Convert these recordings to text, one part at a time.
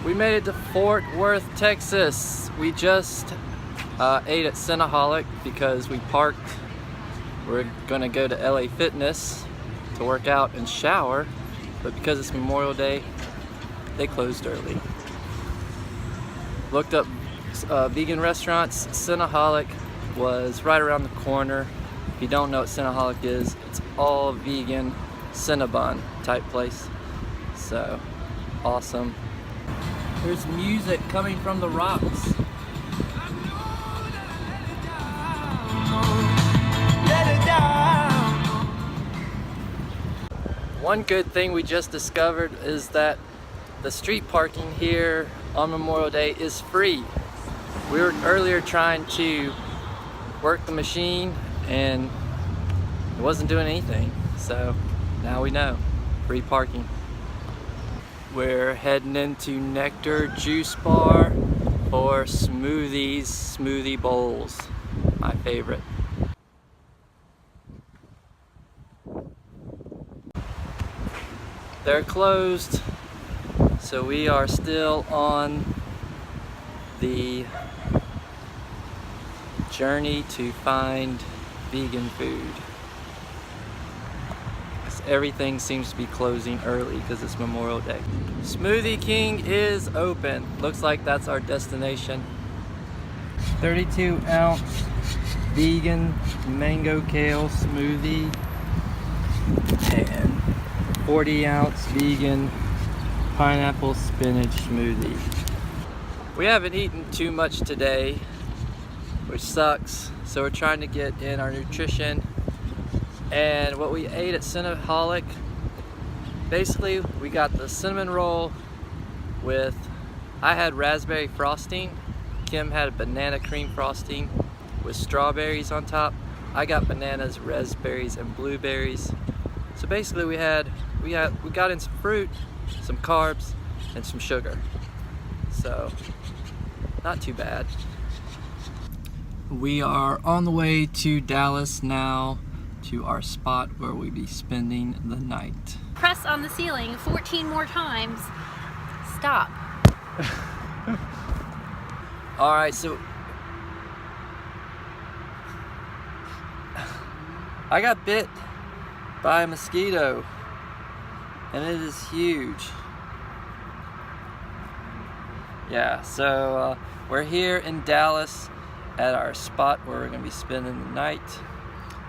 We made it to Fort Worth, Texas. We just ate at Cinnaholic because we parked. We're gonna go to LA Fitness to work out and shower, but because it's Memorial Day, they closed early. Looked up vegan restaurants. Cinnaholic was right around the corner. If you don't know what Cinnaholic is, it's all vegan Cinnabon type place. So awesome. There's music coming from the rocks. One good thing we just discovered is that the street parking here on Memorial Day is free. We were earlier trying to work the machine and it wasn't doing anything. So now we know, free parking. We're heading into Nectar Juice Bar for smoothies, smoothie bowls, my favorite. They're closed, so we are still on the journey to find vegan food. Everything seems to be closing early because it's Memorial Day. Smoothie King is open. Looks like that's our destination. 32-ounce vegan mango kale smoothie and 40-ounce vegan pineapple spinach smoothie. We haven't eaten too much today, which sucks, so we're trying to get in our nutrition. And what we ate at Cinnaholic, basically we got the cinnamon roll with, I had raspberry frosting, Kim had a banana cream frosting with strawberries on top. I got bananas, raspberries, and blueberries. So basically we got in some fruit, some carbs, and some sugar. So not too bad. We are on the way to Dallas now, to our spot where we'll be spending the night. Press on the ceiling 14 more times. Stop. All right, so I got bit by a mosquito and it is huge. Yeah, so we're here in Dallas at our spot where we're gonna be spending the night.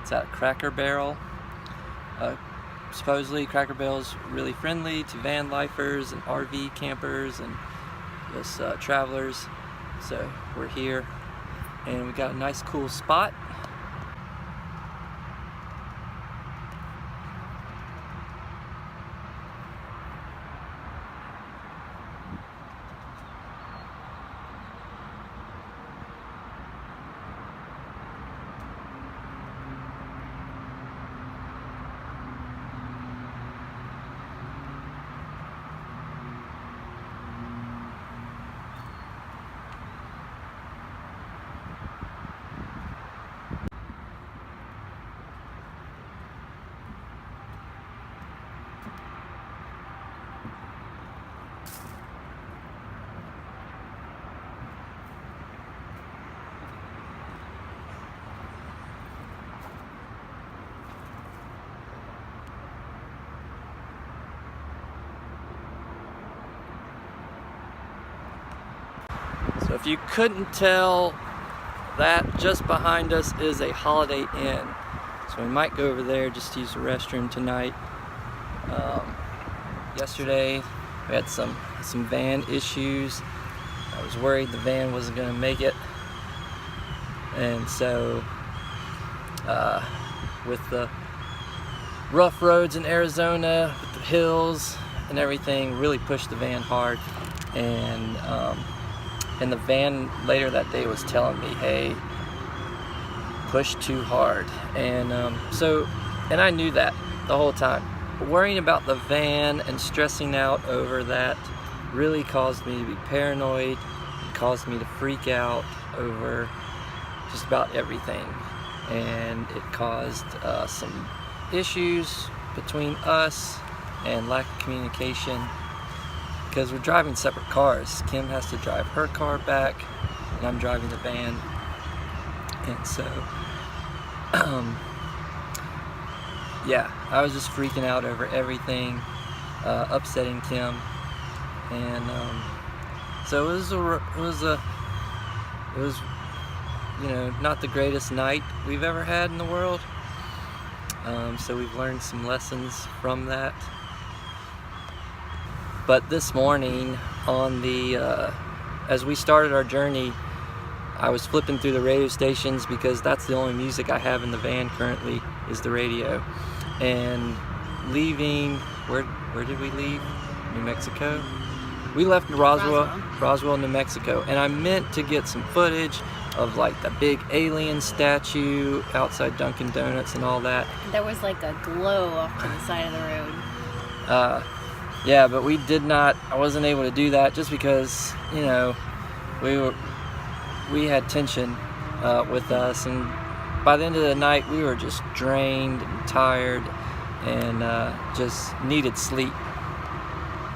It's at Cracker Barrel. Supposedly Cracker Barrel is really friendly to van lifers and RV campers and just travelers. So we're here and we got a nice cool spot. So if you couldn't tell, that just behind us is a Holiday Inn. So we might go over there just to use the restroom tonight. Yesterday we had some van issues. I was worried the van wasn't going to make it. And so with the rough roads in Arizona, with the hills and everything, really pushed the van hard. And the van later that day was telling me, hey, push too hard. And and I knew that the whole time. But worrying about the van and stressing out over that really caused me to be paranoid. It caused me to freak out over just about everything. And it caused some issues between us and lack of communication. because we're driving separate cars. Kim has to drive her car back, and I'm driving the van. And so, yeah, I was just freaking out over everything, upsetting Kim, and so it was not the greatest night we've ever had in the world. So we've learned some lessons from that. But this morning, as we started our journey, I was flipping through the radio stations because that's the only music I have in the van currently is the radio. And leaving, where did we leave? New Mexico? We left Roswell, New Mexico, and I meant to get some footage of like the big alien statue outside Dunkin' Donuts and all that. There was like a glow off to the side of the road. Yeah, but we did not. I wasn't able to do that just because we had tension with us, and by the end of the night we were just drained and tired and just needed sleep.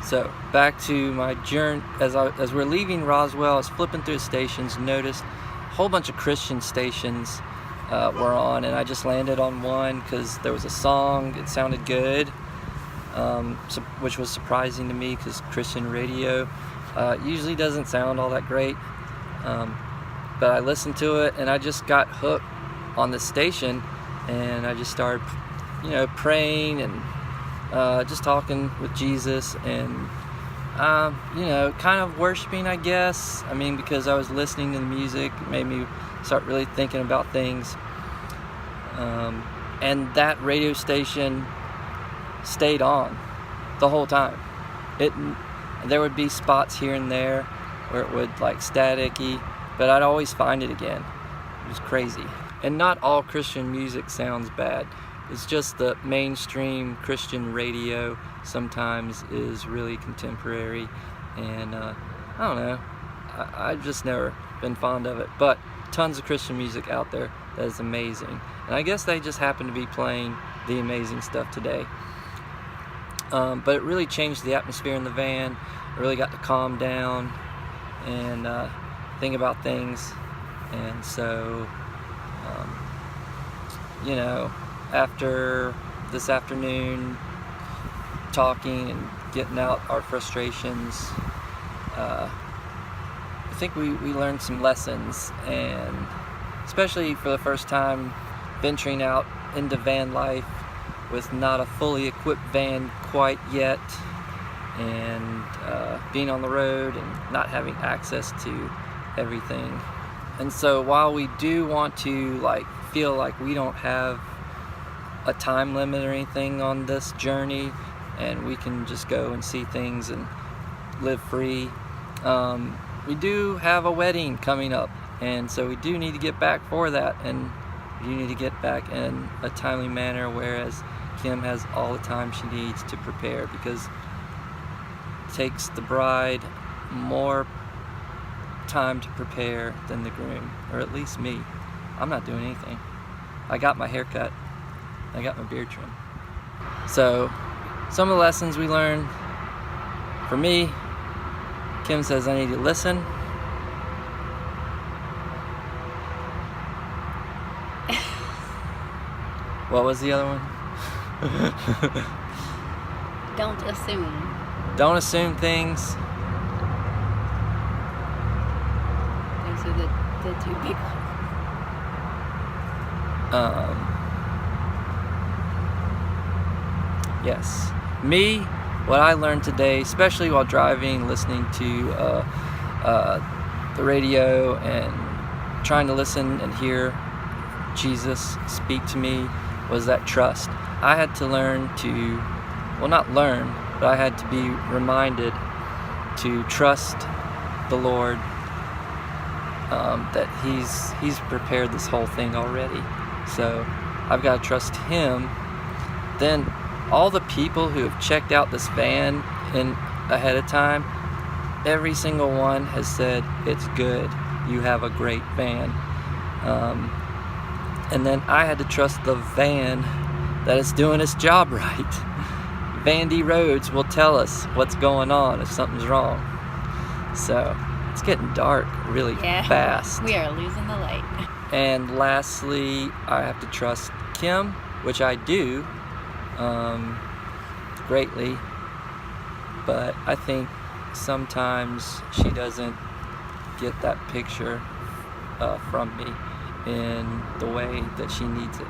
So back to my journey. As we're leaving Roswell, I was flipping through the stations, noticed a whole bunch of Christian stations were on, and I just landed on one because there was a song. It sounded good, which was surprising to me because Christian radio usually doesn't sound all that great. But I listened to it and I just got hooked on the station, and I just started, praying and just talking with Jesus and, kind of worshiping, I guess. I mean, because I was listening to the music, it made me start really thinking about things. And that radio station stayed on the whole time. There would be spots here and there where it would like staticky, but I'd always find it again. It was crazy. And not all Christian music sounds bad. It's just the mainstream Christian radio sometimes is really contemporary, and I don't know. I've just never been fond of it. But tons of Christian music out there that is amazing, and I guess they just happen to be playing the amazing stuff today. But it really changed the atmosphere in the van. I really got to calm down and think about things. And so, after this afternoon talking and getting out our frustrations, I think we learned some lessons, and especially for the first time venturing out into van life with not a fully equipped van quite yet, and being on the road and not having access to everything. And so while we do want to feel like we don't have a time limit or anything on this journey and we can just go and see things and live free, we do have a wedding coming up, and so we do need to get back for that, and we do need to get back in a timely manner, whereas Kim has all the time she needs to prepare, because it takes the bride more time to prepare than the groom, or at least me. I'm not doing anything. I got my hair cut. I got my beard trimmed. So some of the lessons we learned, for me, Kim says I need to listen. What was the other one? Don't assume. Don't assume things. Those are the two big ones. Yes. Me, what I learned today, especially while driving, listening to the radio and trying to listen and hear Jesus speak to me, was that trust. I had to learn to, well, not learn, but I had to be reminded to trust the Lord, that He's prepared this whole thing already. So I've got to trust Him. Then all the people who have checked out this van ahead of time, every single one has said, it's good, you have a great van. And then I had to trust the van that it's doing its job right. Vandy Rhodes will tell us what's going on if something's wrong. So it's getting dark really fast. We are losing the light. And lastly, I have to trust Kim, which I do greatly, but I think sometimes she doesn't get that picture from me in the way that she needs it.